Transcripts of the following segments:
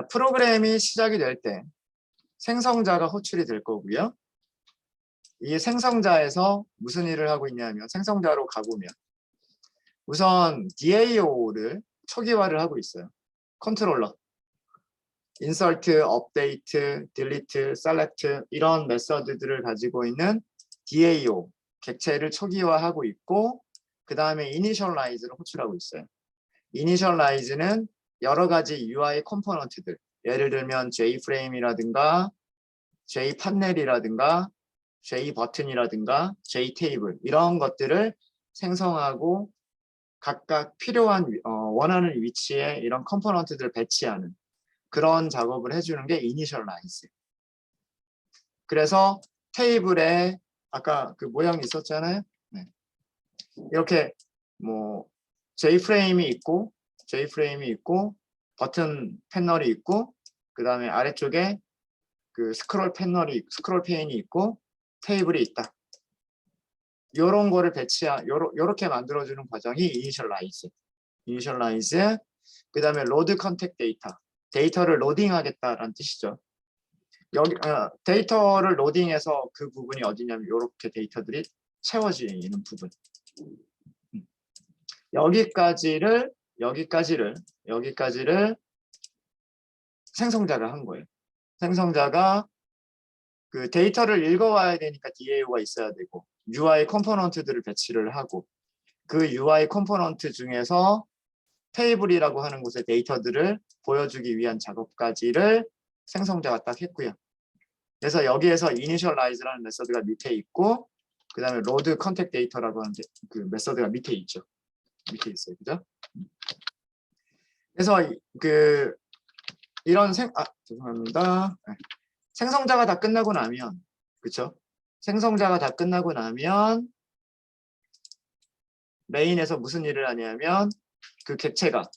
프로그램이 시작이 될 때 생성자가 호출이 될 거고요. 이 생성자에서 무슨 일을 하고 있냐면 생성자로 가보면 우선 DAO를 초기화를 하고 있어요. 컨트롤러. insert, update, delete, select 이런 메서드들을 가지고 있는 DAO 객체를 초기화하고 있고 그 다음에 initialize를 호출하고 있어요. initialize는 여러 가지 UI 컴포넌트들 예를 들면 JFrame이라든가 JPanel이라든가 JButton이라든가 JTable 이런 것들을 생성하고 각각 필요한 원하는 위치에 이런 컴포넌트들을 배치하는 그런 작업을 해주는 게 initialize. 그래서 테이블에 아까 그 모양이 있었잖아요. 네. 이렇게 뭐 JFrame이 있고 버튼 패널이 있고 그 다음에 아래쪽에 그 스크롤 페인이 있고 테이블이 있다. 요런 거를 요렇게 만들어주는 과정이 initialize. 그 다음에 load context data. 데이터를 로딩하겠다라는 뜻이죠. 여기 데이터를 로딩해서 그 부분이 어디냐면 이렇게 데이터들이 채워지는 부분. 여기까지를 생성자가 한 거예요. 생성자가 그 데이터를 읽어와야 되니까 DAO가 있어야 되고 UI 컴포넌트들을 배치를 하고 그 UI 컴포넌트 중에서 테이블이라고 하는 곳에 데이터들을 보여주기 위한 작업까지를 생성자가 딱 했고요. 그래서 여기에서 initialize라는 메서드가 밑에 있고 그 다음에 load context data라고 하는 그 메서드가 밑에 있죠. 밑에 있어요. 그죠? 그래서 이런 죄송합니다. 생성자가 다 끝나고 나면 그렇죠? 생성자가 다 끝나고 나면 메인에서 무슨 일을 하냐면 그 객체가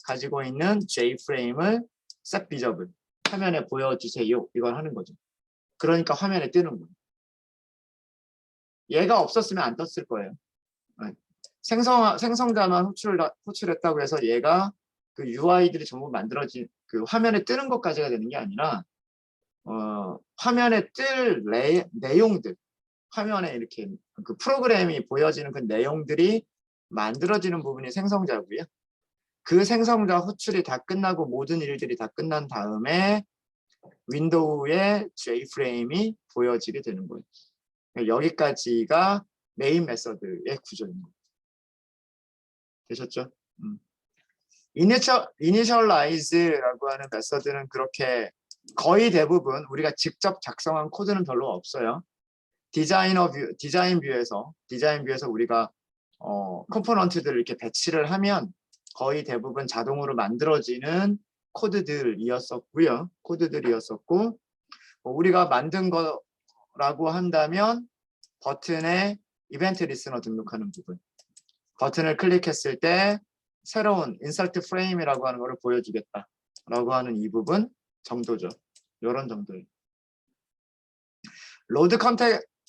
가지고 있는 JFrame을 set visible 화면에 보여주세요. 이걸 하는 거죠. 그러니까 화면에 뜨는 거예요. 얘가 없었으면 안 떴을 거예요. 생성자만 호출했다고 해서 얘가 그 UI들이 전부 만들어진 그 화면에 뜨는 것까지가 되는 게 아니라 화면에 뜰 내용들 화면에 이렇게 그 프로그램이 보여지는 그 내용들이 만들어지는 부분이 생성자고요. 그 생성자 호출이 다 끝나고 모든 일들이 다 끝난 다음에 윈도우에 JFrame이 보여지게 되는 거예요. 여기까지가 메인 메서드의 구조인 거예요. 되셨죠? initialize라고 하는 메서드는 그렇게 거의 대부분 우리가 직접 작성한 코드는 별로 없어요. 디자인 뷰에서 우리가 컴포넌트들을 이렇게 배치를 하면 거의 대부분 자동으로 만들어지는 코드들이었었고 우리가 만든 거라고 한다면 버튼에 이벤트 리스너 등록하는 부분 버튼을 클릭했을 때 새로운 insert frame이라고 하는 거를 보여주겠다 라고 하는 이 부분 정도죠. 이런 정도예요. load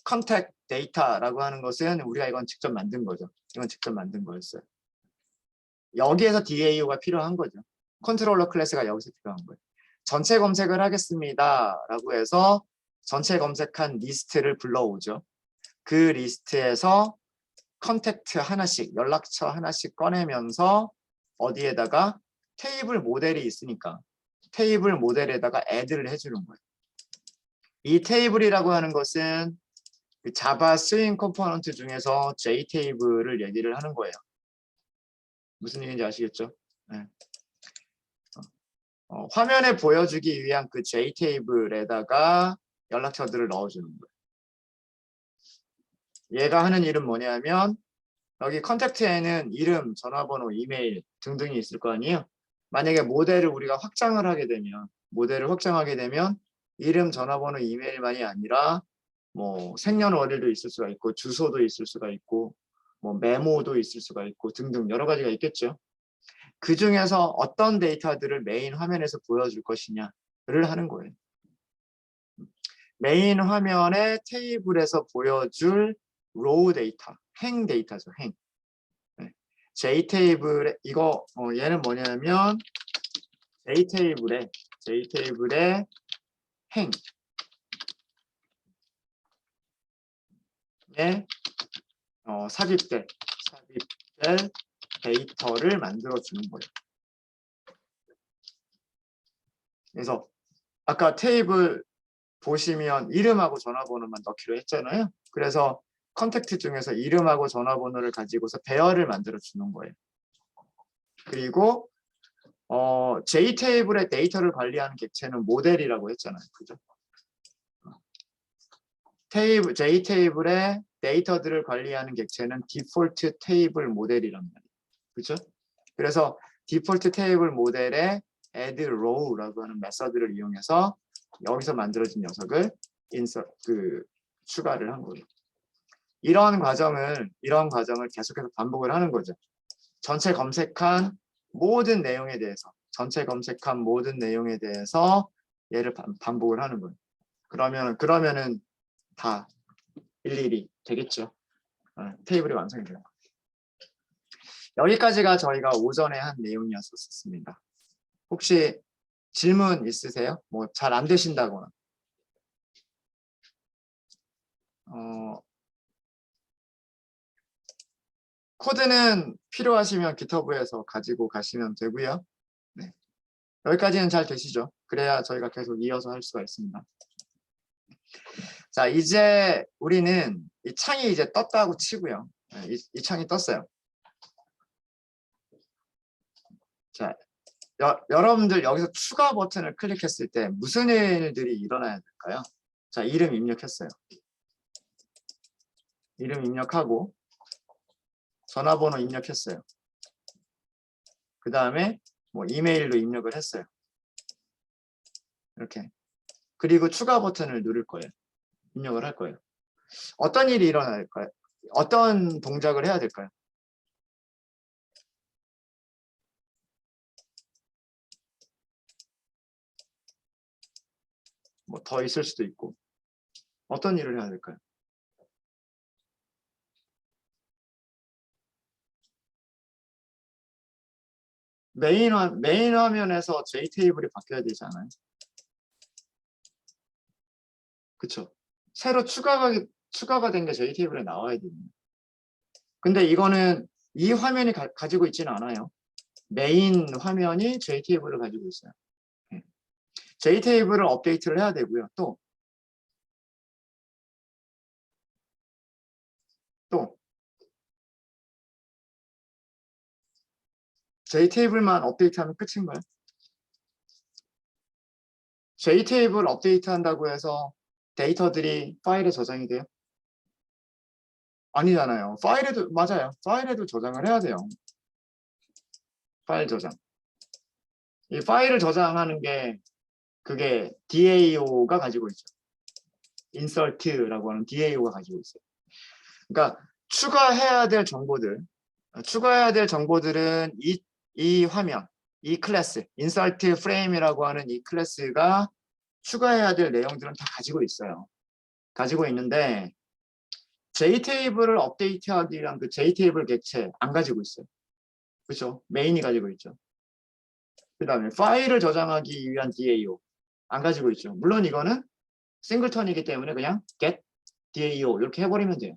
context data라고 하는 것은 우리가 이건 직접 만든 거죠. 이건 직접 만든 거였어요. 여기에서 DAO가 필요한 거죠. 컨트롤러 클래스가 여기서 필요한 거예요. 전체 검색을 하겠습니다 라고 해서 전체 검색한 리스트를 불러오죠. 그 리스트에서 컨택트 하나씩, 연락처 하나씩 꺼내면서 어디에다가 테이블 모델이 있으니까 테이블 모델에다가 add를 해주는 거예요. 이 테이블이라고 하는 것은 그 자바 스윙 컴포넌트 중에서 JTable을 얘기를 하는 거예요. 무슨 얘기인지 아시겠죠? 네. 화면에 보여주기 위한 그 JTable에다가 연락처들을 넣어주는 거예요. 얘가 하는 일은 뭐냐면 여기 컨택트에는 이름, 전화번호, 이메일 등등이 있을 거 아니에요. 만약에 모델을 우리가 확장을 하게 되면 이름, 전화번호, 이메일만이 아니라 뭐 생년월일도 있을 수가 있고 주소도 있을 수가 있고 뭐 메모도 있을 수가 있고 등등 여러 가지가 있겠죠. 그 중에서 어떤 데이터들을 메인 화면에서 보여줄 것이냐를 하는 거예요. 메인 화면에 테이블에서 보여줄 로우 데이터, 행 데이터죠. 행. JTable 이거 얘는 뭐냐면 J테이블의 행에 삽입될 데이터를 만들어 주는 거예요. 그래서 아까 테이블 보시면 이름하고 전화번호만 넣기로 했잖아요. 그래서 컨택트 중에서 이름하고 전화번호를 가지고서 배열을 만들어 주는 거예요. 그리고 J테이블의 데이터를 관리하는 객체는 모델이라고 했잖아요. 그죠? J테이블의 데이터들을 관리하는 객체는 디폴트 테이블 모델이란 말이에요. 그죠? 그래서 디폴트 테이블 모델에 add row라고 하는 메서드를 이용해서 여기서 만들어진 녀석을 추가를 한 거예요. 이런 과정을 계속해서 반복을 하는 거죠. 전체 검색한 모든 내용에 대해서 얘를 반복을 하는 거예요. 그러면은 다 일일이 되겠죠. 테이블이 완성이 돼요. 여기까지가 저희가 오전에 한 내용이었습니다. 혹시 질문 있으세요? 뭐 잘 안 되신다거나. 코드는 필요하시면 GitHub에서 가지고 가시면 되고요. 네. 여기까지는 잘 되시죠? 그래야 저희가 계속 이어서 할 수가 있습니다. 자, 이제 우리는 이 창이 이제 떴다고 치고요. 네, 이 창이 떴어요. 자, 여러분들 여기서 추가 버튼을 클릭했을 때 무슨 일들이 일어나야 될까요? 자, 이름 입력했어요. 이름 입력하고 전화번호 입력했어요. 그 다음에 뭐 이메일로 입력을 했어요. 이렇게. 그리고 추가 버튼을 누를 거예요. 입력을 할 거예요. 어떤 일이 일어날까요? 어떤 동작을 해야 될까요? 뭐 더 있을 수도 있고. 어떤 일을 해야 될까요? 메인 화면에서 J테이블이 바뀌어야 되지 않아요? 그쵸? 새로 추가가 된 게 J테이블에 나와야 됩니다. 근데 이거는 이 화면이 가지고 있지는 않아요. 메인 화면이 J테이블을 가지고 있어요. J테이블을 업데이트를 해야 되고요. 또 J테이블만 업데이트하면 끝인가요? J테이블 업데이트 한다고 해서 데이터들이 파일에 저장이 돼요? 아니잖아요. 맞아요. 파일에도 저장을 해야 돼요. 파일 저장. 이 파일을 저장하는 게 그게 DAO가 가지고 있죠. insert라고 하는 DAO가 가지고 있어요. 그러니까 추가해야 될 정보들은 이 화면, 이 클래스, insert frame이라고 하는 이 클래스가 추가해야 될 내용들은 다 가지고 있어요. 가지고 있는데 J테이블을 업데이트하기 위한 그 J테이블 객체 안 가지고 있어요. 그렇죠? 메인이 가지고 있죠. 그 다음에 파일을 저장하기 위한 DAO 안 가지고 있죠. 물론 이거는 싱글턴이기 때문에 그냥 get DAO 이렇게 해버리면 돼요.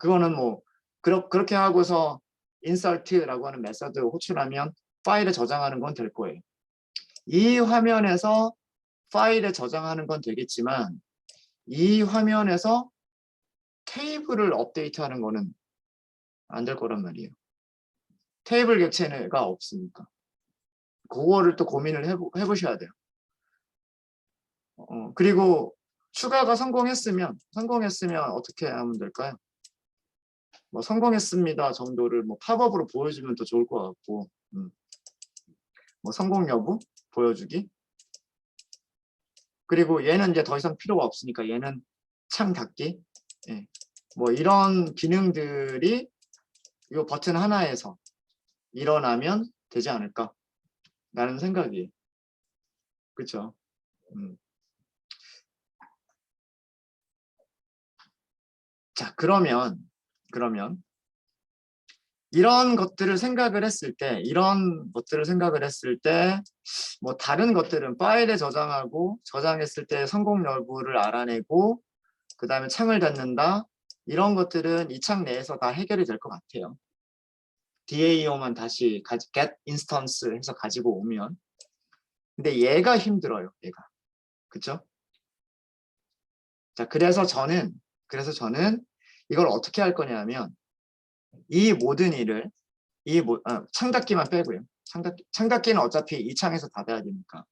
그거는 뭐 그렇게 하고서 insert라고 하는 메서드 호출하면 파일에 저장하는 건 될 거예요. 이 화면에서 파일에 저장하는 건 되겠지만 이 화면에서 테이블을 업데이트하는 거는 안 될 거란 말이에요. 테이블 객체가 없으니까. 그거를 또 고민을 해보셔야 돼요. 그리고 추가가 성공했으면 어떻게 하면 될까요? 뭐 성공했습니다 정도를 뭐 팝업으로 보여주면 더 좋을 것 같고, 뭐 성공 여부 보여주기. 그리고 얘는 이제 더 이상 필요가 없으니까 얘는 창 닫기. 예. 뭐 이런 기능들이 이 버튼 하나에서 일어나면 되지 않을까 라는 생각이에요. 그렇죠? 자, 그러면 이런 것들을 생각을 했을 때, 뭐 다른 것들은 파일에 저장하고 저장했을 때 성공 여부를 알아내고 그 다음에 창을 닫는다. 이런 것들은 이 창 내에서 다 해결이 될 것 같아요. DAO만 다시 get instance 해서 가지고 오면. 근데 얘가 힘들어요. 얘가. 그쵸? 자, 그래서 저는 이걸 어떻게 할 거냐면 이 모든 일을 창닫기만 빼고요. 창닫기는 어차피 이 창에서 닫아야 되니까.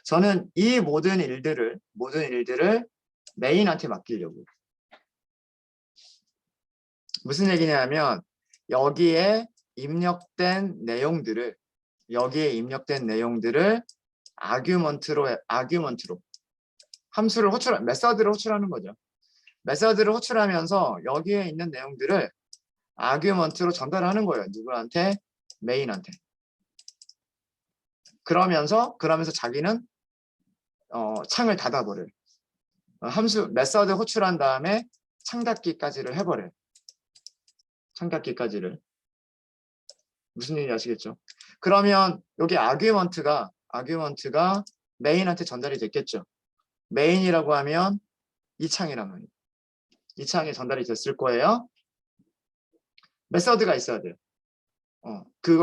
저는 이 모든 일들을 메인한테 맡기려고요. 무슨 얘기냐면 여기에 입력된 내용들을 아규먼트로 함수를 메서드를 호출하는 거죠. 메서드를 호출하면서 여기에 있는 내용들을 아규먼트로 전달하는 거예요. 누구한테? 메인한테. 그러면서 자기는 창을 닫아버려요. 메서드 호출한 다음에 창닫기까지를 해버려요. 창닫기까지를. 무슨 얘기인지 아시겠죠? 그러면 여기 아규먼트가 메인한테 전달이 됐겠죠. 메인이라고 하면 이 창이란 말이에요. 이 창에 전달이 됐을 거예요. 메서드가 있어야 돼요. 그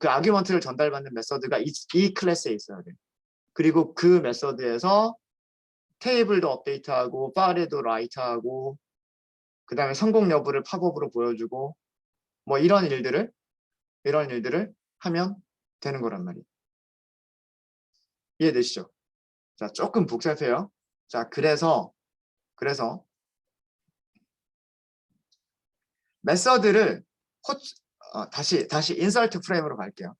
아규먼트를 전달받는 메서드가 이 클래스에 있어야 돼요. 그리고 그 메서드에서 테이블도 업데이트하고 파일도 라이트하고 그 다음에 성공 여부를 팝업으로 보여주고 뭐 이런 일들을 하면 되는 거란 말이에요. 이해되시죠? 자, 조금 복잡해요. 자, 그래서 메서드를 다시 인서트 프레임으로 갈게요.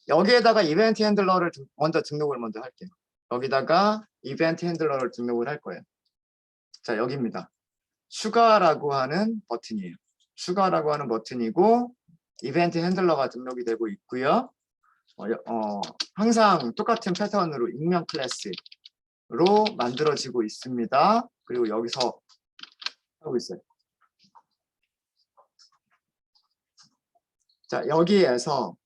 여기에다가 이벤트 핸들러를 먼저 할게요. 여기다가 이벤트 핸들러를 등록을 할 거예요. 자, 여기입니다. 추가라고 하는 버튼이에요. 추가라고 하는 버튼이고 이벤트 핸들러가 등록이 되고 있고요. 항상 똑같은 패턴으로 익명 클래스로 만들어지고 있습니다. 그리고 여기서 하고 있어요. 자, 여기에서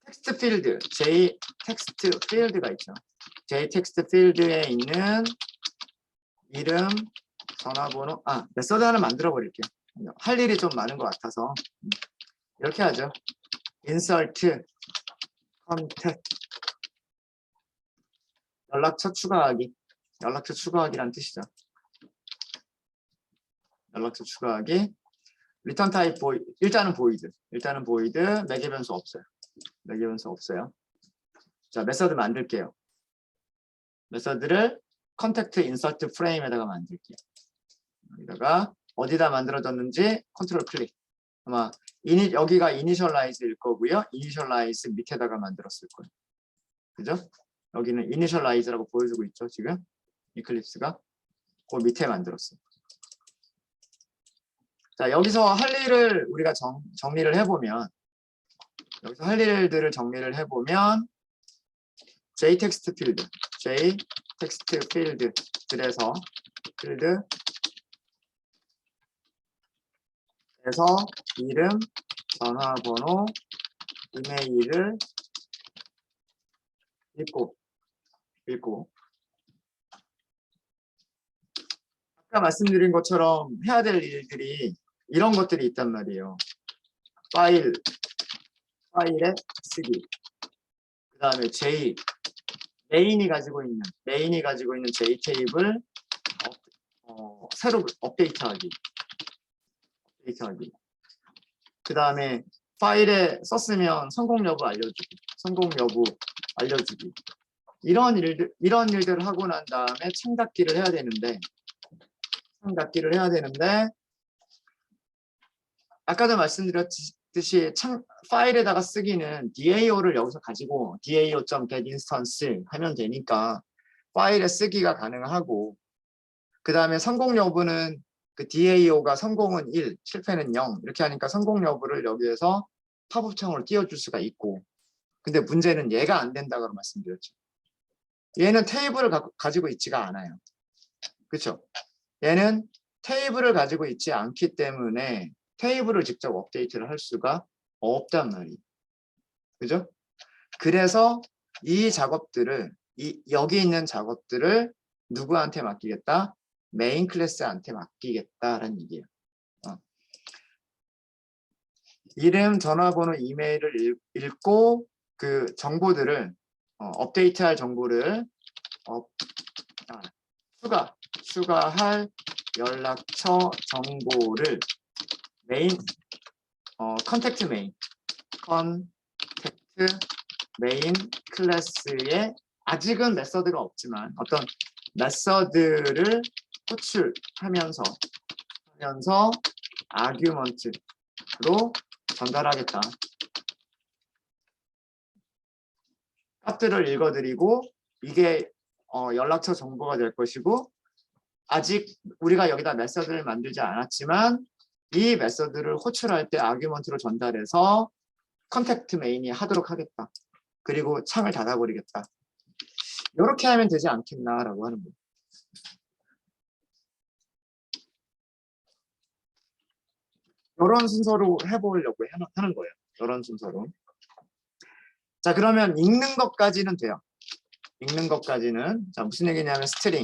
텍스트 필드, J 텍스트 필드가 있죠. J 텍스트 필드에 있는 이름, 전화번호, 메서드 하나 만들어 버릴게요. 할 일이 좀 많은 것 같아서 이렇게 하죠. insert contact 연락처 추가하기란 뜻이죠. 연락처 추가하기. 리턴 타입 일단은 보이드. 매개 변수 없어요. 자, 메서드 만들게요. 메서드를 컨택트 인서트 프레임에다가 만들게요. 여기다가 어디다 만들어졌는지 컨트롤 클릭. 아마 여기가 이니셜라이즈일 거고요. 이니셜라이즈 밑에다가 만들었을 거예요. 그죠? 여기는 이니셜라이즈라고 보여주고 있죠. 지금 이클립스가 그 밑에 만들었어요. 자, 여기서 할 일을 우리가 정리를 해보면 J 텍스트 필드에서 이름, 전화번호, 이메일을 읽고 아까 말씀드린 것처럼 해야 될 일들이 이런 것들이 있단 말이에요. 파일에 쓰기. 그 다음에 메인이 가지고 있는 J 테이블 새로 업데이트하기. 그 다음에 파일에 썼으면 성공 여부 알려주기. 이런 일들을 하고 난 다음에 창닫기를 해야 되는데 아까도 말씀드렸듯이 파일에다가 쓰기는 DAO를 여기서 가지고 DAO.getInstance 하면 되니까 파일에 쓰기가 가능하고 그 다음에 성공 여부는 그 DAO가 성공은 1, 실패는 0 이렇게 하니까 성공 여부를 여기에서 팝업창으로 띄워줄 수가 있고 근데 문제는 얘가 안 된다고 말씀드렸죠. 얘는 테이블을 가지고 있지가 않아요. 그렇죠? 얘는 테이블을 가지고 있지 않기 때문에 테이블을 직접 업데이트를 할 수가 없단 말이에요. 그죠? 그래서 이 작업들을 여기 있는 작업들을 누구한테 맡기겠다? 메인 클래스한테 맡기겠다라는 얘기예요. 이름, 전화번호, 이메일을 읽고 그 정보들을 업데이트할 정보를 추가할 연락처 정보를 메인 컨택트 메인 클래스에 아직은 메서드가 없지만 어떤 메서드를 호출하면서 아규먼트로 전달하겠다. 값들을 읽어드리고 이게 연락처 정보가 될 것이고 아직 우리가 여기다 메서드를 만들지 않았지만 이 메서드를 호출할 때 아규먼트로 전달해서 컨택트 메인이 하도록 하겠다. 그리고 창을 닫아버리겠다. 이렇게 하면 되지 않겠나라고 하는 거예요. 이런 순서로 해보려고 하는 거예요. 이런 순서로. 자, 그러면 읽는 것까지는 돼요. 읽는 것까지는. 자, 무슨 얘기냐면 스트링,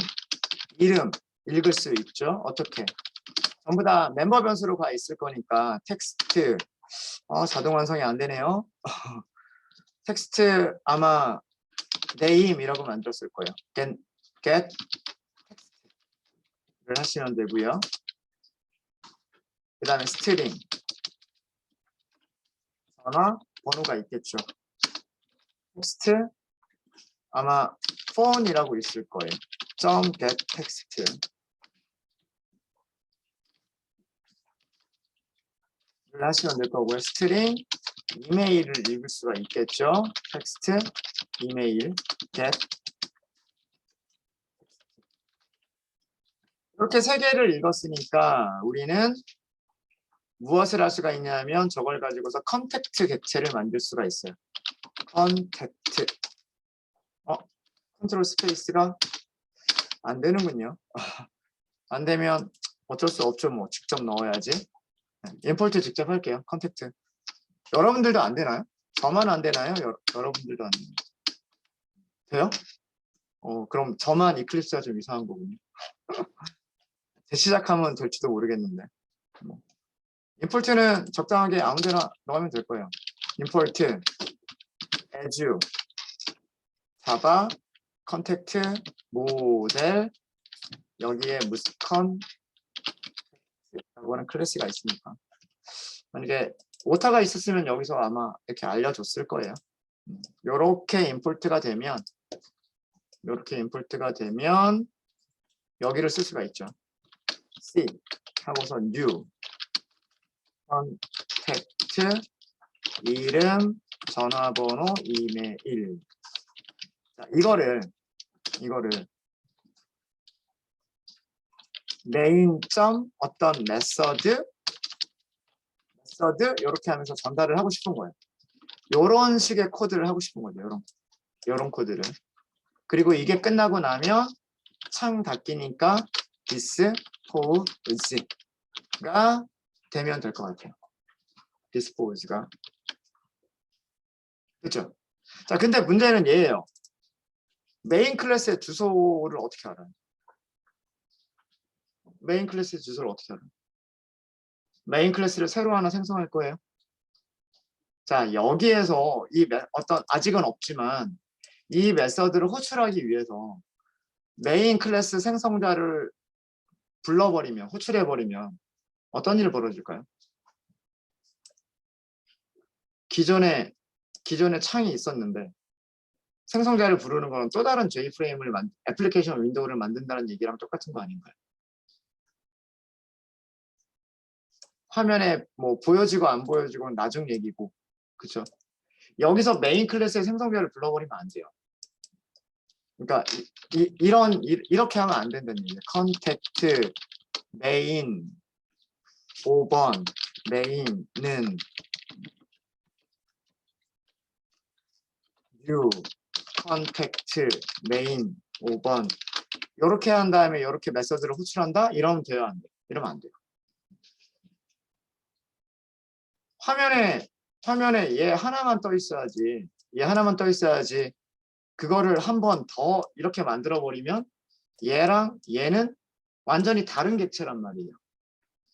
이름 읽을 수 있죠. 어떻게? 전부 다 멤버 변수로 가 있을 거니까 텍스트, 자동 완성이 안 되네요. 텍스트 아마 name이라고 만들었을 거예요. get text를 하시면 되고요. 그 다음에 스트링, 전화, 번호가 있겠죠. 텍스트 아마 phone이라고 있을 거예요. .get text 를 하시면 될 거고요. 스트링, 이메일을 읽을 수가 있겠죠. 텍스트, 이메일, get. 이렇게 세 개를 읽었으니까 우리는 무엇을 할 수가 있냐면 저걸 가지고서 컨택트 객체를 만들 수가 있어요. 컨택트. 컨트롤 스페이스가 안 되는군요. 안 되면 어쩔 수 없죠. 뭐 직접 넣어야지. 임포트 직접 할게요. 컨택트. 여러분들도 안 되나요? 저만 안 되나요? 여러분들도 안 되나요? 돼요? 그럼 저만 이클립스가 좀 이상한 거군요. 시작하면 될지도 모르겠는데. 임포트는 적당하게 아무데나 넣으면 될 거예요. 임포트 as 자바 컨택트 모델 여기에 무스컨 라고 하는 클래스가 있으니까 만약에 오타가 있었으면 여기서 아마 이렇게 알려줬을 거예요. 이렇게 임포트가 되면 여기를 쓸 수가 있죠. C 하고서 new 컨택트 이름 전화번호 이메일. 자, 이거를 메인 점 어떤 메서드 이렇게 하면서 전달을 하고 싶은 거예요. 이런 식의 코드를 하고 싶은 거죠. 이런 코드를. 그리고 이게 끝나고 나면 창 닫기니까 dispose가 되면 될 것 같아요. dispose가. 그렇죠? 자, 근데 문제는 얘예요. 메인 클래스의 주소를 어떻게 알아요? 메인 클래스의 주소를 어떻게 알아요? 메인 클래스를 새로 하나 생성할 거예요. 자, 여기에서 어떤 아직은 없지만 이 메서드를 호출하기 위해서 메인 클래스 생성자를 호출해버리면 어떤 일이 벌어질까요? 기존에 창이 있었는데 생성자를 부르는 거는 또 다른 J프레임을 애플리케이션 윈도우를 만든다는 얘기랑 똑같은 거 아닌가요? 화면에 뭐 보여지고 안 보여지고는 나중 얘기고, 그렇죠? 여기서 메인 클래스의 생성자를 불러버리면 안 돼요. 그러니까 이렇게 하면 안 된다는 얘기예요. 컨택트 메인 5번 메인은 new 컨택트 메인 5번 이렇게 한 다음에 이렇게 메서드를 호출한다? 이러면 돼요, 안 돼요? 이러면 안 돼요. 화면에 얘 하나만 떠 있어야지. 얘 하나만 떠 있어야지. 그거를 한 번 더 이렇게 만들어 버리면 얘랑 얘는 완전히 다른 객체란 말이에요.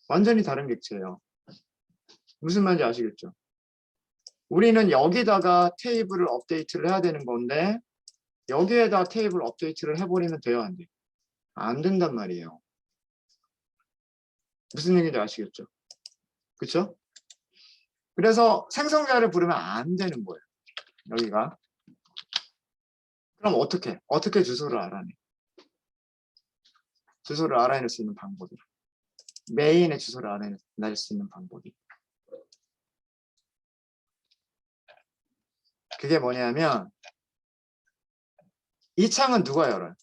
완전히 다른 객체예요. 무슨 말인지 아시겠죠? 우리는 여기다가 테이블을 업데이트를 해야 되는 건데 여기에다 테이블 업데이트를 해버리면 돼요, 안 돼요? 안 된단 말이에요. 무슨 얘기인지 아시겠죠? 그렇죠? 그래서 생성자를 부르면 안 되는 거예요. 여기가. 그럼 어떻게 주소를 알아내? 주소를 알아낼 수 있는 방법이. 메인의 주소를 알아낼 수 있는 방법이. 그게 뭐냐면 이 창은 누가 열어요?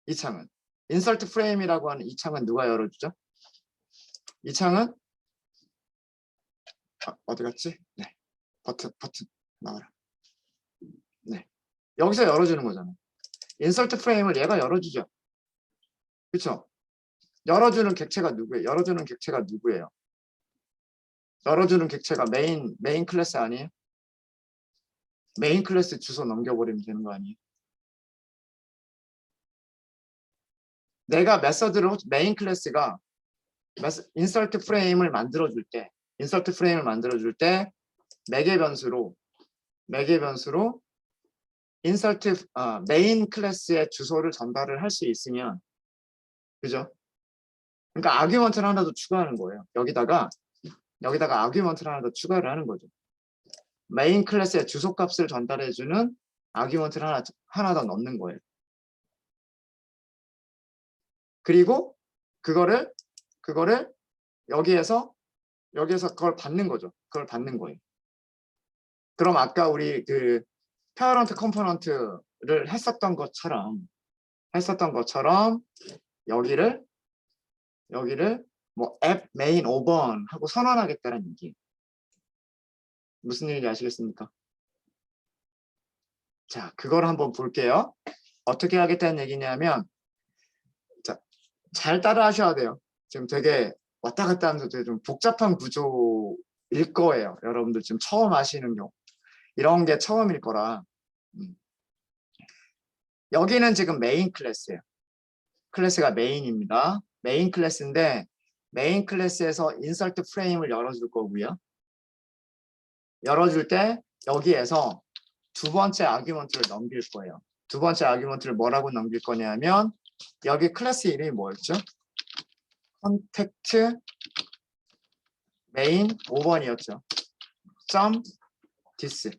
이 창은. 인서트 프레임이라고 하는 이 창은 누가 열어주죠? 이 창은 어디 갔지? 네. 버튼 나와라. 네. 여기서 열어주는 거잖아요. 인서트 프레임을 얘가 열어주죠. 그렇죠? 열어주는 객체가 누구예요? 열어주는 객체가 누구예요? 열어주는 객체가 메인 클래스 아니에요? 메인 클래스 주소 넘겨버리면 되는 거 아니에요? 내가 메서드로 메인 클래스가 인서트 프레임을 만들어줄 때 매개 변수로 인서트 메인 클래스의 주소를 전달을 할 수 있으면 그죠? 그러니까 아규먼트를 하나 더 추가하는 거예요. 여기다가 아규먼트를 하나 더 추가를 하는 거죠. 메인 클래스의 주소 값을 전달해주는 아규먼트를 하나 더 넣는 거예요. 그리고 그거를 여기에서 그걸 받는 거죠. 그걸 받는 거예요. 그럼 아까 우리 그 페어런트 컴포넌트를 했었던 것처럼 여기를 뭐 앱 메인 5번 하고 선언하겠다는 얘기. 무슨 얘기인지 아시겠습니까? 자, 그걸 한번 볼게요. 어떻게 하겠다는 얘기냐면 자, 잘 따라 하셔야 돼요. 지금 되게 왔다 갔다 하면서 되게 좀 복잡한 구조일 거예요. 여러분들 지금 처음 하시는 경우. 이런 게 처음일 거라. 여기는 지금 메인 클래스예요. 클래스가 메인입니다. 메인 클래스인데 메인 클래스에서 인서트 프레임을 열어줄 거고요. 열어줄 때 여기에서 두 번째 아규먼트를 넘길 거예요. 두 번째 아규먼트를 뭐라고 넘길 거냐면 여기 클래스 이름이 뭐였죠? 컨택트 메인 5번이었죠. .this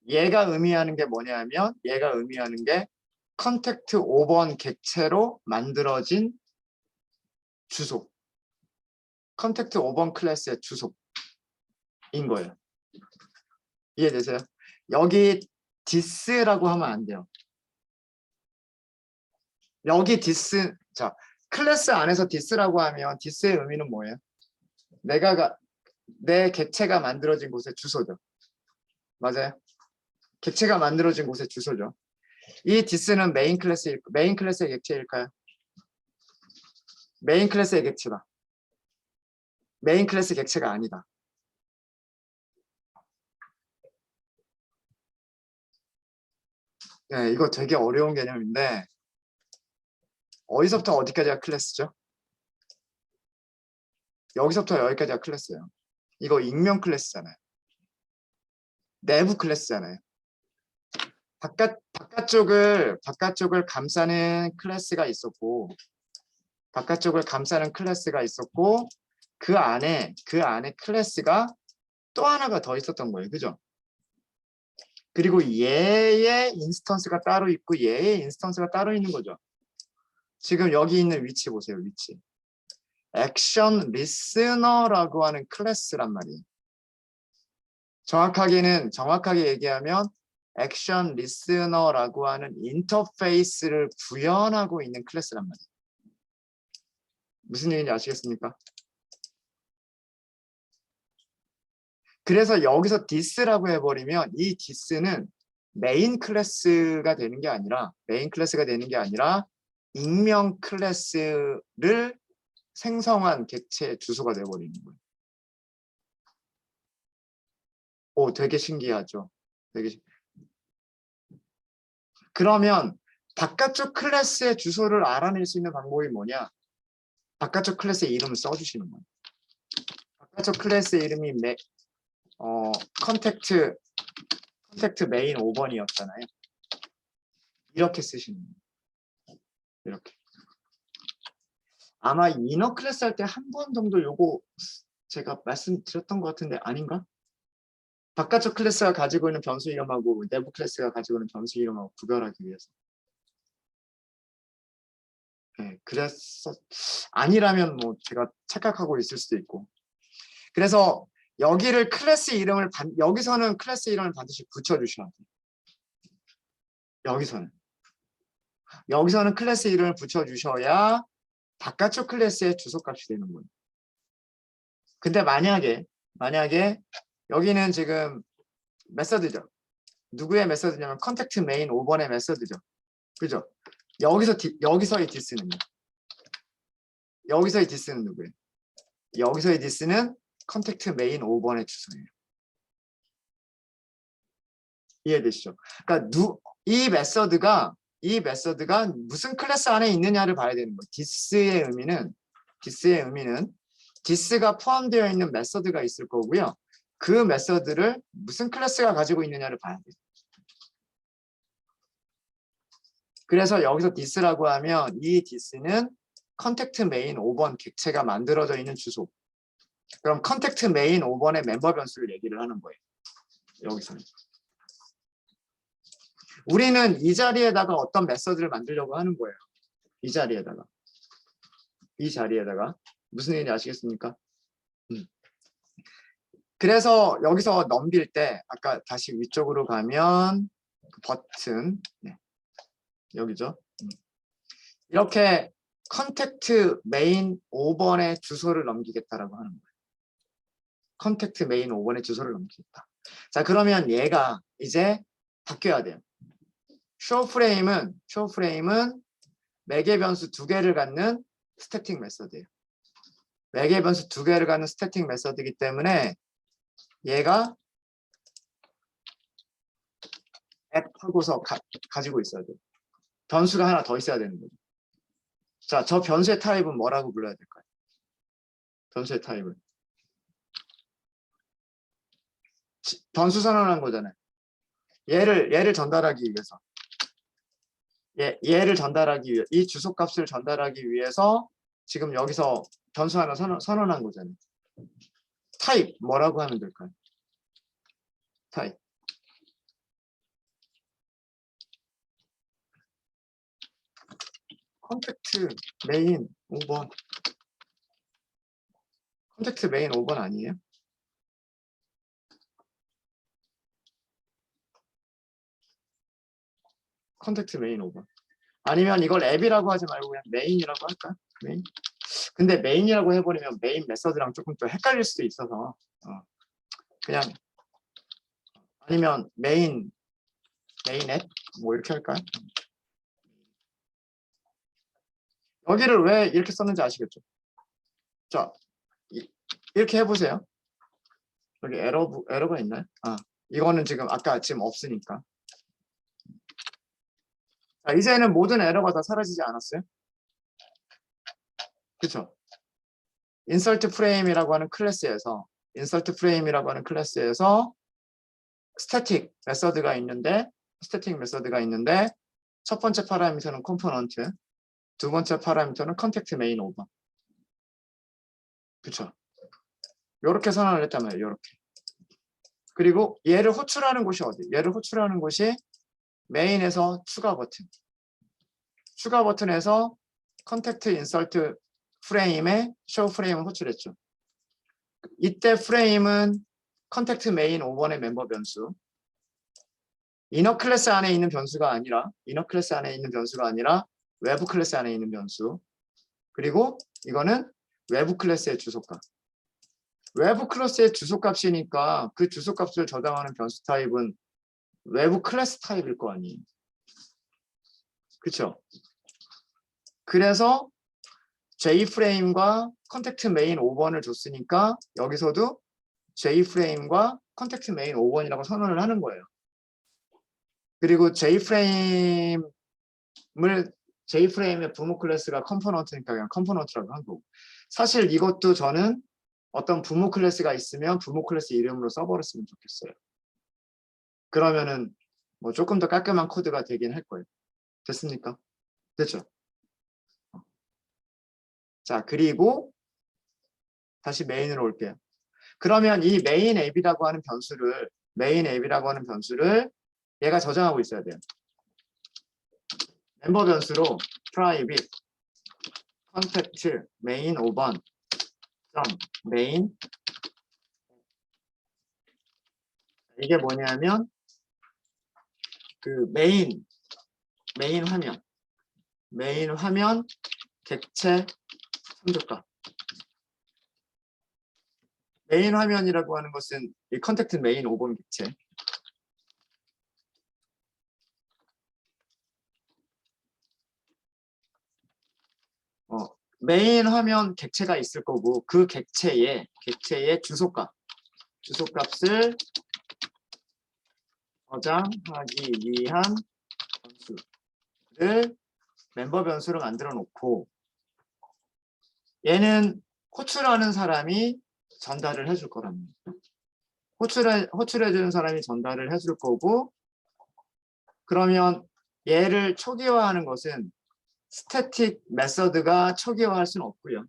얘가 의미하는 게 뭐냐면 얘가 의미하는 게 컨택트 5번 객체로 만들어진 주소. 컨택트 5번 클래스의 주소인 거예요. 이해되세요? 여기 this라고 하면 안 돼요. 여기 this, 자, 클래스 안에서 this라고 하면 this의 의미는 뭐예요? 내 객체가 만들어진 곳의 주소죠. 맞아요? 객체가 만들어진 곳의 주소죠. 이 this는 메인 클래스의 객체일까요? 메인 클래스의 객체다. 메인 클래스 객체가 아니다. 네, 이거 되게 어려운 개념인데 어디서부터 어디까지가 클래스죠? 여기서부터 여기까지가 클래스예요. 이거 익명 클래스잖아요. 내부 클래스잖아요. 바깥쪽을 감싸는 클래스가 있었고 그 안에 클래스가 또 하나가 더 있었던 거예요. 그죠? 그리고 얘의 인스턴스가 따로 있고 얘의 인스턴스가 따로 있는 거죠. 지금 여기 있는 위치 보세요. 위치. 액션 리스너라고 하는 클래스란 말이에요. 정확하게 얘기하면 액션 리스너라고 하는 인터페이스를 구현하고 있는 클래스란 말이에요. 무슨 얘기인지 아시겠습니까? 그래서 여기서 this라고 해버리면 이 this는 메인 클래스가 되는 게 아니라 익명 클래스를 생성한 객체 주소가 되어버리는 거예요. 오, 되게 신기하죠. 그러면 바깥쪽 클래스의 주소를 알아낼 수 있는 방법이 뭐냐? 바깥쪽 클래스의 이름을 써주시는 거예요. 바깥쪽 클래스의 이름이 컨택트 메인 5번이었잖아요. 이렇게 쓰시는 거예요. 이렇게. 아마 이너 클래스 할 때 한 번 정도 요거 제가 말씀드렸던 것 같은데 아닌가? 바깥쪽 클래스가 가지고 있는 변수 이름하고 내부 클래스가 가지고 있는 변수 이름하고 구별하기 위해서. 네, 그래서 아니라면 뭐 제가 착각하고 있을 수도 있고. 그래서 여기를 클래스 이름을 여기서는 클래스 이름을 반드시 붙여주셔야 돼요. 여기서는 클래스 이름을 붙여주셔야 바깥쪽 클래스의 주소값이 되는 거예요. 근데 만약에 여기는 지금 메서드죠. 누구의 메서드냐면 컨택트 메인 5번의 메서드죠. 그죠? 여기서의 디스는요. 여기서의 디스는 누구예요? 여기서의 디스는 컨택트 메인 5번의 주소예요. 이해되시죠? 그러니까 이 메서드가 무슨 클래스 안에 있느냐를 봐야 되는 거예요. 디스의 의미는 디스가 포함되어 있는 메서드가 있을 거고요. 그 메서드를 무슨 클래스가 가지고 있느냐를 봐야 돼요. 그래서 여기서 디스라고 하면 이 디스는 컨택트 메인 5번 객체가 만들어져 있는 주소. 그럼 컨택트 메인 5번의 멤버 변수를 얘기를 하는 거예요. 여기서는. 우리는 이 자리에다가 어떤 메서드를 만들려고 하는 거예요. 이 자리에다가 무슨 얘기인지 아시겠습니까? 그래서 여기서 넘길 때 아까 다시 위쪽으로 가면 그 버튼 여기죠. 이렇게 컨택트 메인 5번의 주소를 넘기겠다라고 하는 거예요. 컨택트 메인 5번의 주소를 넘기겠다. 자, 그러면 얘가 이제 바뀌어야 돼요. 쇼 프레임은 매개 변수 2개를 갖는 스태틱 메서드예요. 매개 변수 2개를 갖는 스태틱 메서드이기 때문에 얘가 앱 하고서 가지고 있어야 돼요. 변수가 하나 더 있어야 되는 거죠. 자, 저 변수의 타입은 뭐라고 불러야 될까요? 변수의 타입은 변수 선언한 거잖아요. 얘를 전달하기 위해서 얘를 전달하기 위해 이 주소값을 전달하기 위해서 지금 여기서 변수 하나 선언한 거잖아요. 타입 뭐라고 하면 될까요? 타입 컨택트 메인 5번 컨택트 메인 5번 아니에요? 컨택트 메인 5번 아니면 이걸 앱이라고 하지 말고 그냥 메인이라고 할까? 메인? 근데 메인이라고 해버리면 메인 메서드랑 조금 또 헷갈릴 수도 있어서 그냥 아니면 메인 앱? 뭐 이렇게 할까요? 여기를 왜 이렇게 썼는지 아시겠죠? 자, 이렇게 해보세요. 여기 에러가 있나요? 이거는 지금 아까 없으니까. 자, 이제는 모든 에러가 다 사라지지 않았어요? 그렇죠? 인설트 프레임이라고 하는 클래스에서 스태틱 메서드가 있는데 첫 번째 파라미터는 컴포넌트, 두 번째 파라미터는 컨택트 메인 5번. 그렇죠? 이렇게 선언을 했단 말이에요. 이렇게. 그리고 얘를 호출하는 곳이 어디? 얘를 호출하는 곳이 메인에서 추가 버튼에서 컨택트 인설트 프레임에 쇼 프레임을 호출했죠. 이때 프레임은 컨택트 메인 5번의 멤버 변수. 이너 클래스 안에 있는 변수가 아니라 외부 클래스 안에 있는 변수. 그리고 이거는 외부 클래스의 주소값. 외부 클래스의 주소값이니까 그 주소값을 저장하는 변수 타입은 외부 클래스 타입일 거 아니에요. 그쵸? 그래서 J프레임과 컨택트 메인 5번을 줬으니까 여기서도 J프레임과 컨택트 메인 5번이라고 선언을 하는 거예요. 그리고 J프레임의 부모 클래스가 컴포넌트니까 그냥 컴포넌트라고 한 거고. 사실 이것도 저는 어떤 부모 클래스가 있으면 부모 클래스 이름으로 써버렸으면 좋겠어요. 그러면은 뭐 조금 더 깔끔한 코드가 되긴 할 거예요. 됐습니까? 됐죠? 자, 그리고 다시 메인으로 올게요. 그러면 이 메인 앱이라고 하는 변수를 얘가 저장하고 있어야 돼요. 멤버 변수로 private contact main 5번 main 이게 뭐냐면 그 메인 화면 객체 참조값. 메인 화면이라고 하는 것은 이 컨택트 메인 5번 객체. 메인 화면 객체가 있을 거고 그 객체의 주소값을 저장하기 위한 변수를 멤버 변수로 만들어 놓고 얘는 호출하는 사람이 전달을 해줄 거랍니다. 호출해주는 사람이 전달을 해줄 거고 그러면 얘를 초기화하는 것은 스태틱 메서드가 초기화할 수는 없고요.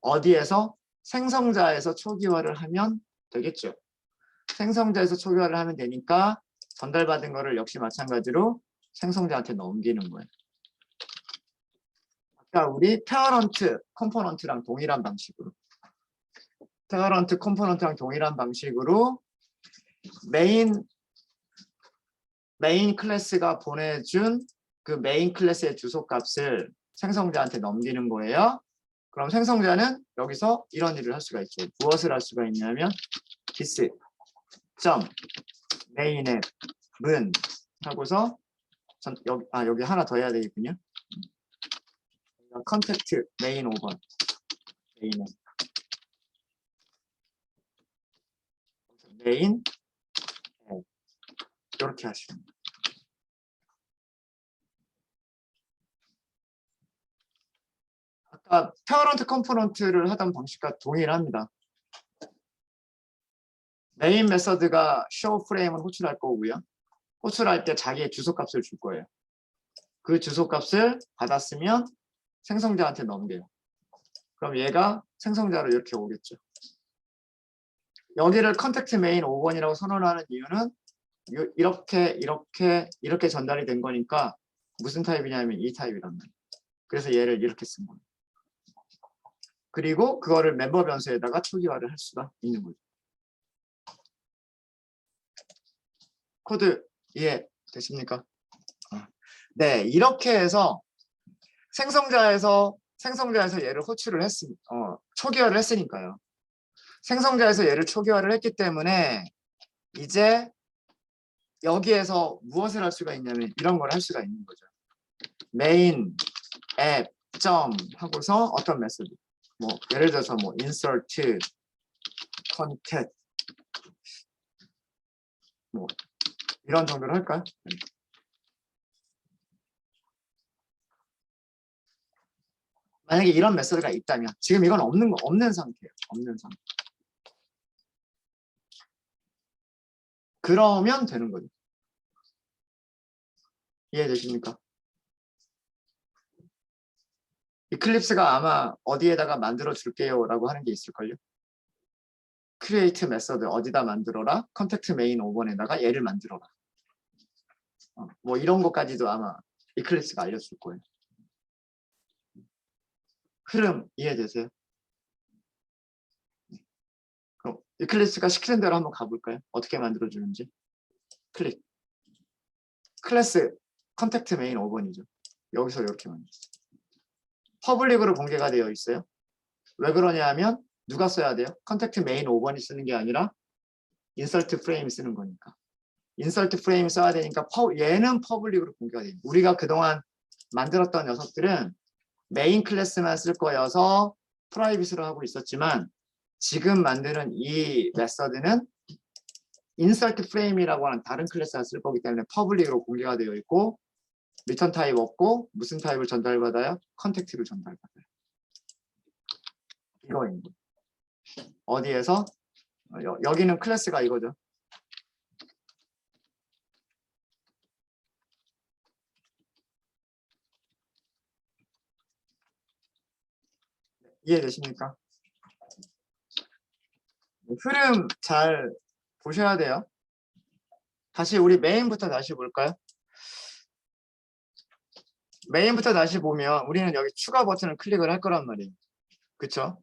어디에서? 생성자에서 초기화를 하면 되겠죠. 생성자에서 초기화를 하면 되니까 전달받은 거를 역시 마찬가지로 생성자한테 넘기는 거예요. 아까 우리 페어런트 컴포넌트랑 동일한 방식으로 메인 클래스가 보내준 그 메인 클래스의 주소값을 생성자한테 넘기는 거예요. 그럼 생성자는 여기서 이런 일을 할 수가 있죠. 무엇을 할 수가 있냐면 this main의 문 하고서 여기 하나 더 해야 되겠군요. 컨택트 메인 5번 메인 이렇게 하시면 돼요. 아까 페어런트 컴포넌트를 하던 방식과 동일합니다. 메인 메서드가 show 프레임을 호출할 거고요. 호출할 때 자기의 주소값을 줄 거예요. 그 주소값을 받았으면 생성자한테 넘겨요. 그럼 얘가 생성자로 이렇게 오겠죠. 여기를 컨택트 메인 5번이라고 선언하는 이유는 이렇게 전달이 된 거니까 무슨 타입이냐면 이 타입이란 말이에요. 그래서 얘를 이렇게 쓴 거예요. 그리고 그거를 멤버 변수에다가 초기화를 할 수가 있는 거죠. 코드 이해되십니까? 네, 이렇게 해서 생성자에서 얘를 호출을 초기화를 했으니까요. 생성자에서 얘를 초기화를 했기 때문에 이제 여기에서 무엇을 할 수가 있냐면 이런 걸 할 수가 있는 거죠. 메인 앱 점 하고서 어떤 메소드 뭐 예를 들어서 뭐 insert concat 뭐 이런 정도로 할까요? 만약에 이런 메소드가 있다면 지금 이건 없는 상태예요. 없는 상태. 그러면 되는 거죠. 이해되십니까? 이클립스가 아마 어디에다가 만들어 줄게요 라고 하는 게 있을걸요. create 메서드 어디다 만들어라. 컨택트 메인 5번에다가 얘를 만들어라. 뭐 이런 것까지도 아마 이클립스가 알려줄 거예요. 흐름 이해되세요? 그럼 이클립스가 시키는 대로 한번 가볼까요? 어떻게 만들어주는지. 클릭. 클래스 컨택트 메인 5번이죠. 여기서 이렇게 만들었어요. 퍼블릭으로 공개가 되어 있어요. 왜 그러냐 하면 누가 써야 돼요? 컨택트 메인 5번이 쓰는 게 아니라 인서트 프레임이 쓰는 거니까. 인서트 프레임 써야 되니까 얘는 퍼블릭으로 공개가 돼. 우리가 그동안 만들었던 녀석들은 메인 클래스만 쓸 거여서 프라이빗으로 하고 있었지만 지금 만드는 이 메서드는 인서트 프레임이라고 하는 다른 클래스가 쓸 거기 때문에 퍼블릭으로 공개가 되어 있고 리턴 타입 없고 무슨 타입을 전달받아요? 컨택트를 전달받아요. 이거입니다. 어디에서? 여기는 클래스가 이거죠. 이해되십니까? 흐름 잘 보셔야 돼요. 다시 우리 메인부터 다시 볼까요? 메인부터 다시 보면 우리는 여기 추가 버튼을 클릭을 할 거란 말이에요. 그쵸?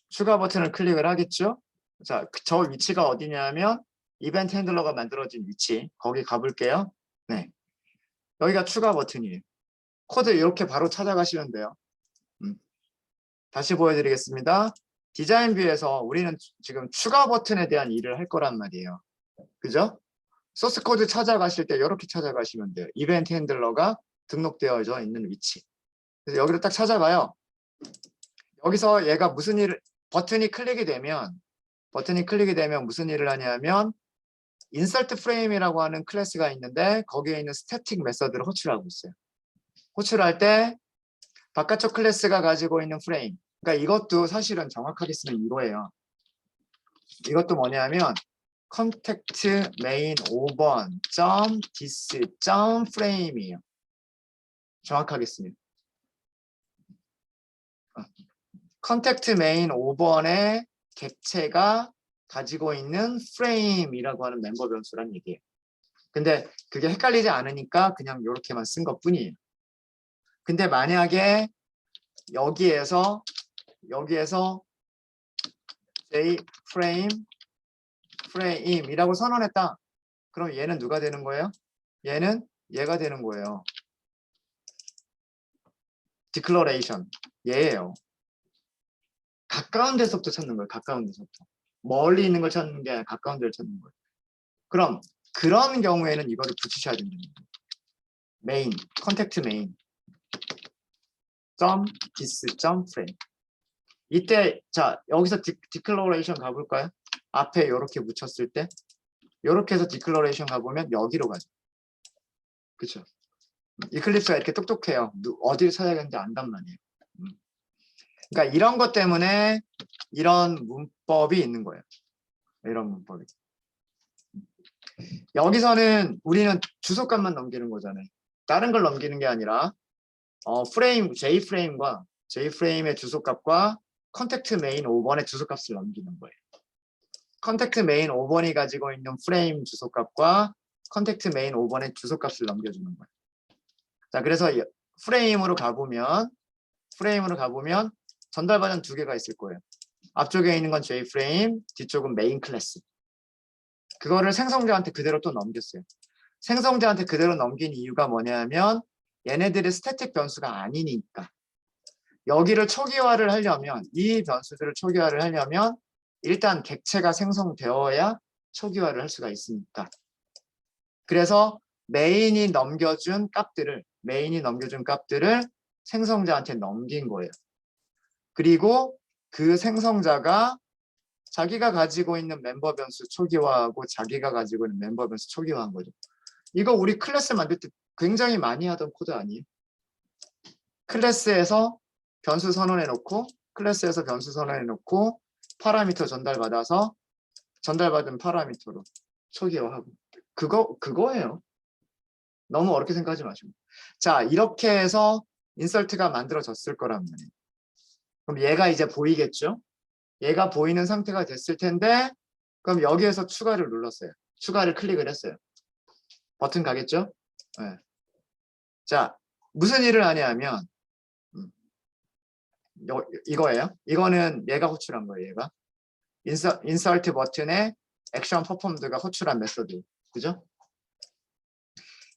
추가 버튼을 클릭을 하겠죠? 자, 저 위치가 어디냐면 이벤트 핸들러가 만들어진 위치. 거기 가볼게요. 네, 여기가 추가 버튼이에요. 코드 이렇게 바로 찾아가시면 돼요. 다시 보여드리겠습니다. 디자인 뷰에서 우리는 지금 추가 버튼에 대한 일을 할 거란 말이에요. 그죠? 소스 코드 찾아가실 때 이렇게 찾아가시면 돼요. 이벤트 핸들러가 등록되어져 있는 위치. 그래서 여기를 딱 찾아가요. 여기서 얘가 무슨 일을 버튼이 클릭이 되면 무슨 일을 하냐면 인서트 프레임이라고 하는 클래스가 있는데 거기에 있는 스태틱 메서드를 호출하고 있어요. 호출할 때 바깥쪽 클래스가 가지고 있는 프레임. 그러니까 이것도 사실은 정확하게 쓰면 이거예요. 이것도 뭐냐면 contact main 5번 .dis .frame이에요. 정확하게 쓰면. contact main 5번의 객체가 가지고 있는 frame이라고 하는 멤버 변수란 얘기예요. 근데 그게 헷갈리지 않으니까 그냥 이렇게만 쓴 것뿐이에요. 근데 만약에 여기에서 frame이라고 선언했다. 그럼 얘는 누가 되는 거예요? 얘는 얘가 되는 거예요. declaration 얘예요. 가까운 데서부터 찾는 거예요. 가까운 데서부터. 멀리 있는 걸 찾는 게 아니라 가까운 데를 찾는 거예요. 그럼 그런 경우에는 이거를 붙이셔야 된다는 거예요. main, contact main .dis .frame 이때 자 여기서 declaration 가볼까요? 앞에 이렇게 붙였을 때 이렇게 해서 declaration 가보면 여기로 가죠. 그렇죠? 이클립스가 이렇게 똑똑해요. 어디를 찾아야겠는지 안단 말이에요. 그러니까 이런 것 때문에 이런 문법이 있는 거예요. 이런 문법이. 여기서는 우리는 주소값만 넘기는 거잖아요. 다른 걸 넘기는 게 아니라 J프레임의 주소값과 컨택트 메인 5번의 주소값을 넘기는 거예요. 컨택트 메인 5번이 가지고 있는 프레임 주소값과 컨택트 메인 5번의 주소값을 넘겨주는 거예요. 자, 그래서 프레임으로 가보면 전달 버전 두 개가 있을 거예요. 앞쪽에 있는 건 J프레임, 뒤쪽은 메인 클래스. 그거를 생성자한테 그대로 또 넘겼어요. 생성자한테 그대로 넘긴 이유가 뭐냐면 얘네들이 스태틱 변수가 아니니까. 여기를 초기화를 하려면 이 변수들을 초기화를 하려면 일단 객체가 생성되어야 초기화를 할 수가 있으니까. 그래서 메인이 넘겨준 값들을 생성자한테 넘긴 거예요. 그리고 그 생성자가 자기가 가지고 있는 멤버 변수 초기화하고 자기가 가지고 있는 멤버 변수 초기화한 거죠. 이거 우리 클래스 만들 때 굉장히 많이 하던 코드 아니에요? 클래스에서 변수 선언해 놓고 파라미터 전달받아서 전달받은 파라미터로 초기화하고 그거예요. 너무 어렵게 생각하지 마시고. 자, 이렇게 해서 인설트가 만들어졌을 거란 말이에요. 그럼 얘가 이제 보이겠죠? 얘가 보이는 상태가 됐을 텐데 그럼 여기에서 추가를 눌렀어요. 추가를 클릭을 했어요. 버튼 가겠죠? 네. 자, 무슨 일을 하냐면 이거예요. 이거는 얘가 호출한 거예요. 얘가 인서트 버튼에 액션 퍼폼드가 호출한 메소드. 그죠?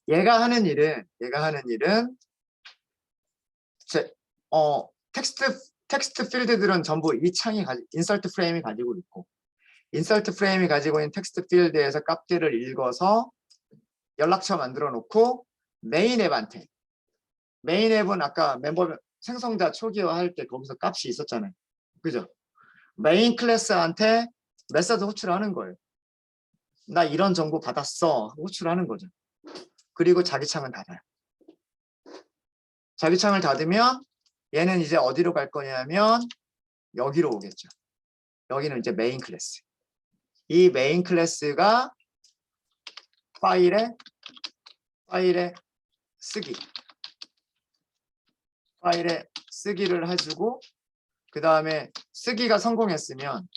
얘가 하는 일은 텍스트 필드들은 전부 이 창이 인서트 프레임이 가지고 있고 인서트 프레임이 가지고 있는 텍스트 필드에서 값들을 읽어서 연락처 만들어 놓고 메인 앱한테, 메인 앱은 아까 멤버 생성자 초기화 할 때 거기서 값이 있었잖아요. 그죠? 메인 클래스한테 메시지 호출하는 거예요. 나 이런 정보 받았어. 호출하는 거죠. 그리고 자기 창은 닫아요. 자기 창을 닫으면 얘는 이제 어디로 갈 거냐면 여기로 오겠죠. 여기는 이제 메인 클래스. 이 메인 클래스가 파일에 쓰기. 파일에 쓰기를 해주고 그 다음에 쓰기가 성공했으면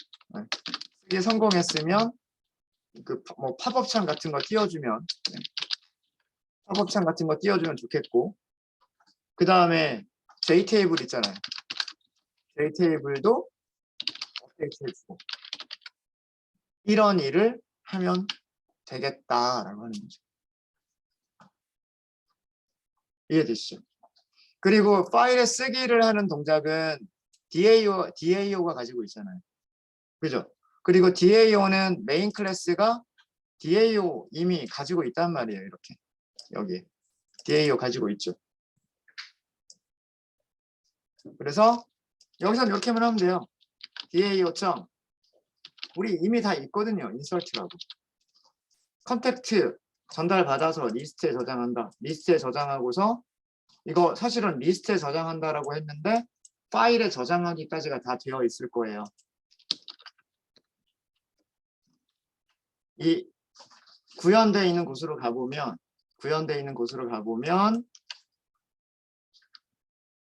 그 뭐 팝업창 같은 거 띄워주면 팝업창 같은 거 띄워주면 좋겠고 그 다음에 JTable 있잖아요. JTable도 업데이트 해주고 이런 일을 하면 되겠다라고 하는 거죠. 이해되시죠? 그리고 파일에 쓰기를 하는 동작은 DAO가 가지고 있잖아요. 그죠? 그리고 DAO는 메인 클래스가 DAO 이미 가지고 있단 말이에요. 이렇게 여기 DAO 가지고 있죠. 그래서 여기서는 이렇게만 하면 돼요. DAO 점 우리 이미 다 있거든요. 인설트라고. 컨택트 전달받아서 리스트에 저장한다. 리스트에 저장하고서 이거 사실은 리스트에 저장한다라고 했는데 파일에 저장하기까지가 다 되어 있을 거예요. 이 구현되어 있는 곳으로 가보면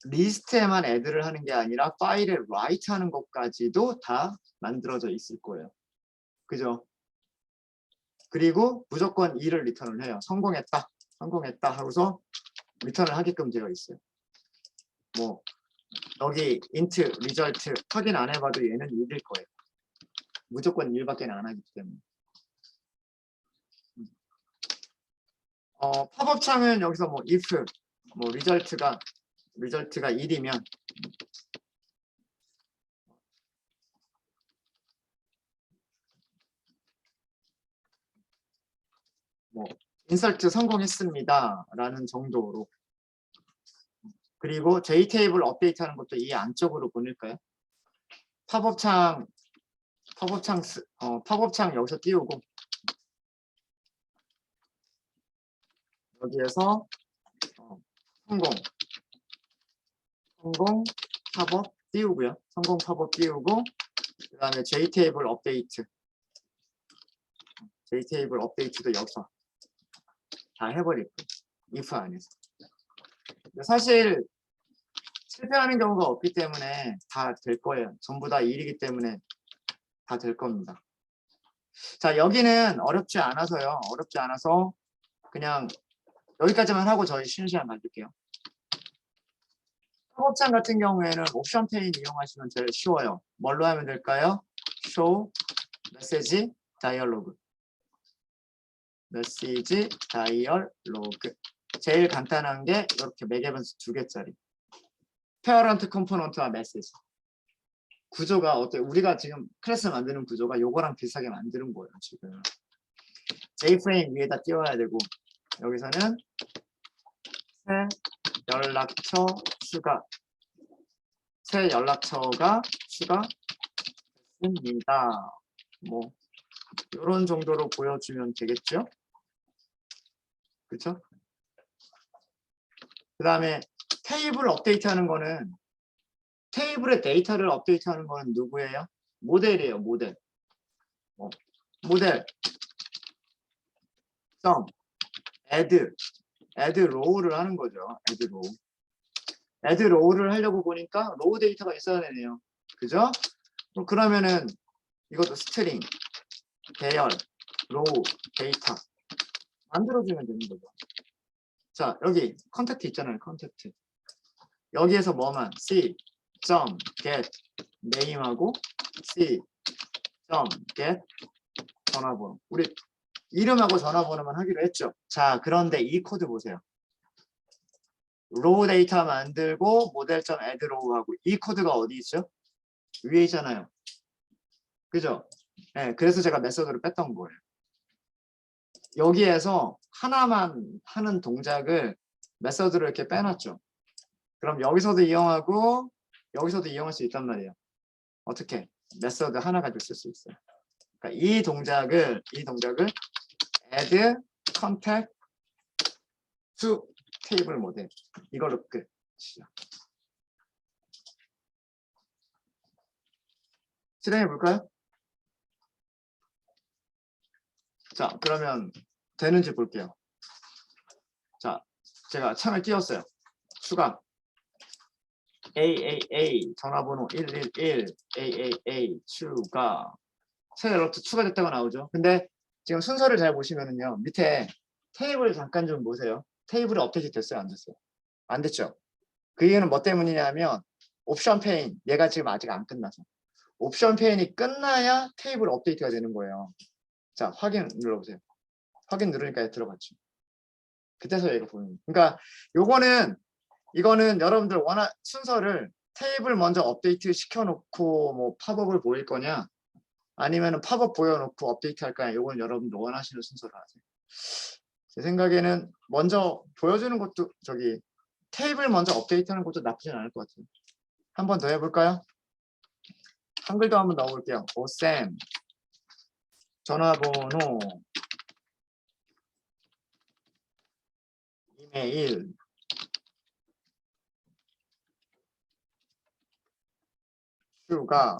리스트에만 애드를 하는 게 아니라 파일에 라이트 하는 것까지도 다 만들어져 있을 거예요. 그죠? 그리고 무조건 2를 리턴을 해요. 성공했다 하고서 리턴을 하게끔 되어 있어요. 뭐 여기 int result 확인 안 해봐도 얘는 1일 거예요. 무조건 1밖에 안 하기 때문에. 팝업 창은 여기서 뭐 if 뭐 result가 1이면 뭐 인설트 성공했습니다 라는 정도로. 그리고 JTable 업데이트 하는 것도 이 안쪽으로 보낼까요? 팝업창 여기서 띄우고 여기에서 성공 팝업 띄우고요. 성공 팝업 띄우고 그 다음에 JTable 업데이트도 여기서 다 해버릴 거예요. if 안에서. 사실 실패하는 경우가 없기 때문에 다 될 거예요. 전부 다 1이기 때문에 다 될 겁니다. 자, 여기는 어렵지 않아서요. 어렵지 않아서 그냥 여기까지만 하고 저희 쉬는 시간 가질게요. 팝업창 같은 경우에는 옵션 페인 이용하시면 제일 쉬워요. 뭘로 하면 될까요? show 메시지 다이얼로그. 메시지 다이얼로그. 제일 간단한 게 이렇게 맥에번스 2개짜리. 페어런트 컴포넌트와 메시지. 구조가 어때요? 우리가 지금 클래스 만드는 구조가 요거랑 비슷하게 만드는 거예요, 지금. J프레임 위에다 띄워야 되고, 여기서는 새 연락처 추가. 새 연락처가 추가됐습니다. 뭐, 이런 정도로 보여주면 되겠죠? 그쵸? 그 다음에 테이블 업데이트하는 거는 테이블의 데이터를 업데이트하는 거는 누구예요? 모델이에요. 모델. 모델 점 add row를 하는 거죠. add row를 하려고 보니까 로우 데이터가 있어야 되네요. 그죠? 그러면은 이것도 스트링 배열 로우 데이터 만들어주면 되는 거죠. 자, 여기 컨택트 있잖아요. 컨택트. 여기에서 뭐만 c.get name하고 c.get 전화번호. 우리 이름하고 전화번호만 하기로 했죠. 자, 그런데 이 코드 보세요. 로우 데이터 만들고 모델.add row하고 이 코드가 어디 있죠? 위에 있잖아요. 그죠? 네, 그래서 제가 메서드로 뺐던 거예요. 여기에서 하나만 하는 동작을 메서드로 이렇게 빼놨죠. 그럼 여기서도 이용하고 여기서도 이용할 수 있단 말이에요. 어떻게? 메서드 하나 가지고 쓸 수 있어요. 그러니까 이 동작을 add contact to table 모델 이걸로 끝이죠. 실행해 볼까요? 자, 그러면 되는지 볼게요. 자, 제가 창을 띄웠어요. 추가 AAA 전화번호 111 AAA 추가 새 엘러트 추가됐다고 나오죠. 근데 지금 순서를 잘 보시면은요. 밑에 테이블 잠깐 좀 보세요. 테이블이 업데이트 됐어요? 안 됐어요? 안 됐죠? 그 이유는 뭐 때문이냐면 옵션 페인 얘가 지금 아직 안 끝나서 옵션 페인이 끝나야 테이블 업데이트가 되는 거예요. 자, 확인 눌러보세요. 확인 누르니까 들어갔죠. 그때서 얘가 보이는. 그러니까 이거는 여러분들 원하 순서를 테이블 먼저 업데이트 시켜놓고 뭐 팝업을 보일 거냐, 아니면은 팝업 보여놓고 업데이트 할 거냐. 이건 여러분들 원하시는 순서로 하세요. 제 생각에는 먼저 보여주는 것도 테이블 먼저 업데이트하는 것도 나쁘진 않을 것 같아요. 한 번 더 해볼까요? 한글도 한번 넣어볼게요. 오쌤 전화번호 이메일 슈가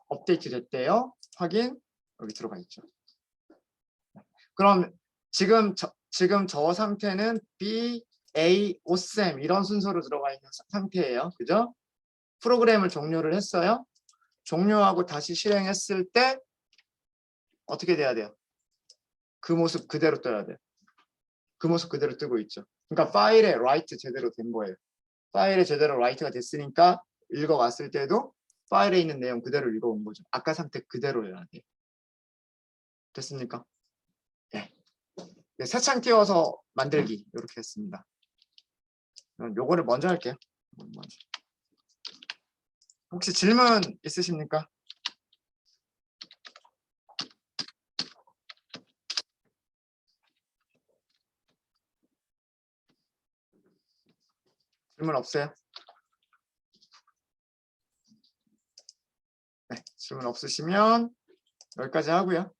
업데이트 됐대요. 확인. 여기 들어가 있죠. 그럼 지금 저 상태는 B, A, OSM 이런 순서로 들어가 있는 상태예요. 그죠? 프로그램을 종료를 했어요. 종료하고 다시 실행했을 때 어떻게 돼야 돼요? 그 모습 그대로 떠야 돼요. 그 모습 그대로 뜨고 있죠. 그러니까 파일에 라이트 제대로 된 거예요. 파일에 제대로 라이트가 됐으니까 읽어왔을 때도 파일에 있는 내용 그대로 읽어온 거죠. 아까 상태 그대로여야 돼요. 됐습니까? 네. 새 창 띄워서 만들기 이렇게 했습니다. 그럼 요거를 먼저 할게요. 혹시 질문 있으십니까? 질문 없어요? 네, 질문 없으시면 여기까지 하고요.